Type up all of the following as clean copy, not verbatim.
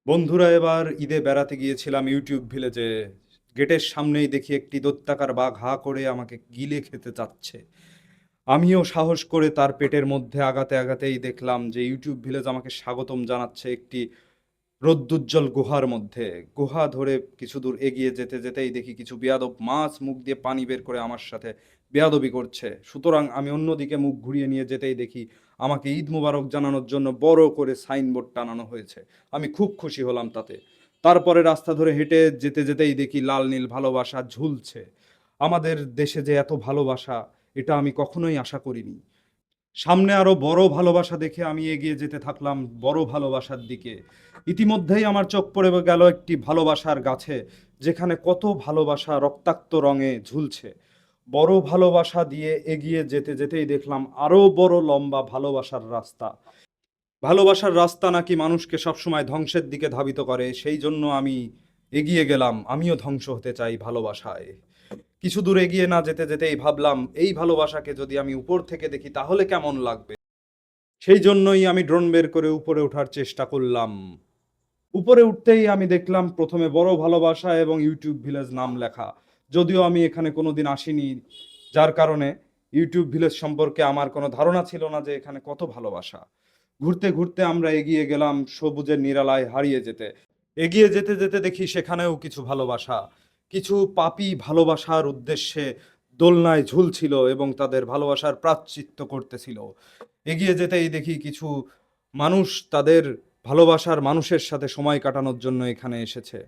বন্ধুরা এবার ঈদে বেড়াতে গিয়েছিলাম ইউটিউব ভিলেজে। গেটের সামনেই দেখি একটি দৈত্যাকার বাঘ হা করে আমাকে গিলে খেতে চাচ্ছে। আমিও সাহস করে তার পেটের মধ্যে আগাতে আগাতেই দেখলাম যে ইউটিউব ভিলেজ আমাকে স্বাগতম জানাচ্ছে একটি রৌদ্রোজ্জ্বল গুহার মধ্যে। গুহা ধরে কিছু দূর এগিয়ে যেতে যেতেই দেখি কিছু বেয়াদব মাছ মুখ দিয়ে পানি বের করে আমার সাথে বেয়াদবি করছে। সুতরাং আমি অন্যদিকে মুখ ঘুরিয়ে নিয়ে যেতেই দেখি আমাকে ঈদ মুবারক জানানোর জন্য বড় করে সাইনবোর্ড টানানো হয়েছে। আমি খুব খুশি হলাম তাতে। তারপরে রাস্তা ধরে হেঁটে যেতে যেতেই দেখি লাল নীল ভালোবাসা ঝুলছে। আমাদের দেশে যে এত ভালোবাসা, এটা আমি কখনোই আশা করিনি। সামনে আরো বড় ভালোবাসা দেখে আমি এগিয়ে যেতে থাকলাম বড় ভালোবাসার দিকে। ইতিমধ্যেই আমার চোখ পড়ে গেল একটি ভালোবাসার গাছে, যেখানে কত ভালোবাসা রক্তাক্ত রঙে ঝুলছে। বড় ভালোবাসা দিয়ে এগিয়ে যেতে যেতেই দেখলাম আরো বড় লম্বা ভালোবাসার রাস্তা। ভালোবাসার রাস্তা নাকি মানুষকে সবসময় ধ্বংসের দিকে ধাবিত করে, সেই জন্য আমি এগিয়ে গেলাম। আমিও ধ্বংস হতে চাই ভালোবাসায়। কিছু দূর এগিয়ে না যেতে যেতেই ভাবলাম, এই ভালোবাসাকে যদি আমি উপর থেকে দেখি তাহলে কেমন লাগবে। সেই জন্যই আমি ড্রোন বের করে উপরে ওঠার চেষ্টা করলাম। উপরে উঠতেই আমি দেখলাম প্রথমে বড় ভালোবাসা এবং ইউটিউব ভিলেজ নাম লেখা। যদিও আমি এখানে কোনোদিন আসিনি, যার কারণে ইউটিউব ভিলেজ সম্পর্কে আমার কোনো ধারণা ছিল না যে এখানে কত ভালোবাসা। ঘুরতে ঘুরতে আমরা এগিয়ে গেলাম সবুজের নিরালায় হারিয়ে যেতে। এগিয়ে যেতে যেতে দেখি সেখানেও কিছু ভালোবাসা। কিছু পাপী ভালোবাসার উদ্দেশ্যে দোলনায় ঝুলছিল এবং তাদের ভালোবাসার প্রায়শ্চিত্ত করতেছিল। এগিয়ে যেতেই দেখি কিছু মানুষ তাদের ভালোবাসার মানুষের সাথে সময় কাটানোর জন্য এখানে এসেছে।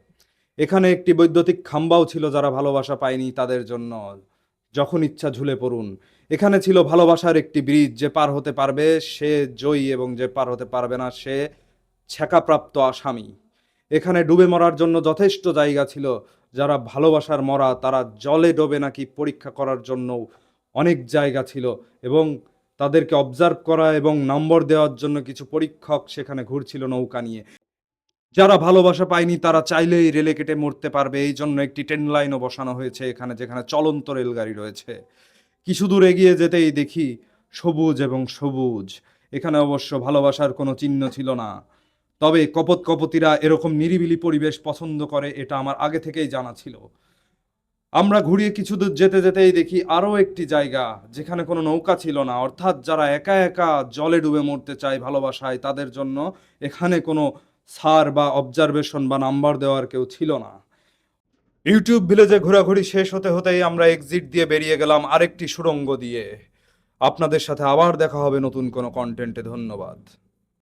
এখানে একটি বৈদ্যুতিক খাম্বাও ছিল যারা ভালোবাসা পায়নি তাদের জন্য। যখন ইচ্ছা ঝুলে পড়ুন। এখানে ছিল ভালোবাসার একটি ব্রিজ, যে পার হতে পারবে সে জয়ী এবং যে পার হতে পারবে না সে ছ্যাঁকাপ্রাপ্ত আসামি। এখানে ডুবে মরার জন্য যথেষ্ট জায়গা ছিল। যারা ভালোবাসার মরা তারা জলে ডোবে নাকি পরীক্ষা করার জন্য অনেক জায়গা ছিল, এবং তাদেরকে অবজার্ভ করা এবং নম্বর দেওয়ার জন্য কিছু পরীক্ষক সেখানে ঘুরছিল নৌকা নিয়ে। যারা ভালোবাসা পায়নি তারা চাইলেই রেলে কেটে মরতে পারবে, এই জন্য একটি ট্রেন লাইনও বসানো হয়েছে এখানে, যেখানে চলন্ত রেলগাড়ি রয়েছে। কিছু দূর এগিয়ে যেতেই দেখি সবুজ এবং সবুজ। এখানে অবশ্য ভালোবাসার কোনো চিহ্ন ছিল না। তবে কপত কপতিরা এরকম নিরিবিলি পরিবেশ পছন্দ করে, এটা আমার আগে থেকেই জানা ছিল। আমরা ঘুরিয়ে কিছু দূর যেতে যেতেই দেখি আরো একটি জায়গা, যেখানে কোনো নৌকা ছিল না। অর্থাৎ যারা একা একা জলে ডুবে মরতে চায় ভালোবাসায়, তাদের জন্য এখানে কোনো সার বা অবজারভেশন বা নাম্বার দেওয়ার কেউ ছিল না। ইউটিউব ভিলেজে ঘোরাঘুরি শেষ হতে হতেই আমরা এক্সিট দিয়ে বেরিয়ে গেলাম আরেকটি সুড়ঙ্গ দিয়ে। আপনাদের সাথে আবার দেখা হবে নতুন কোনো কন্টেন্টে। ধন্যবাদ।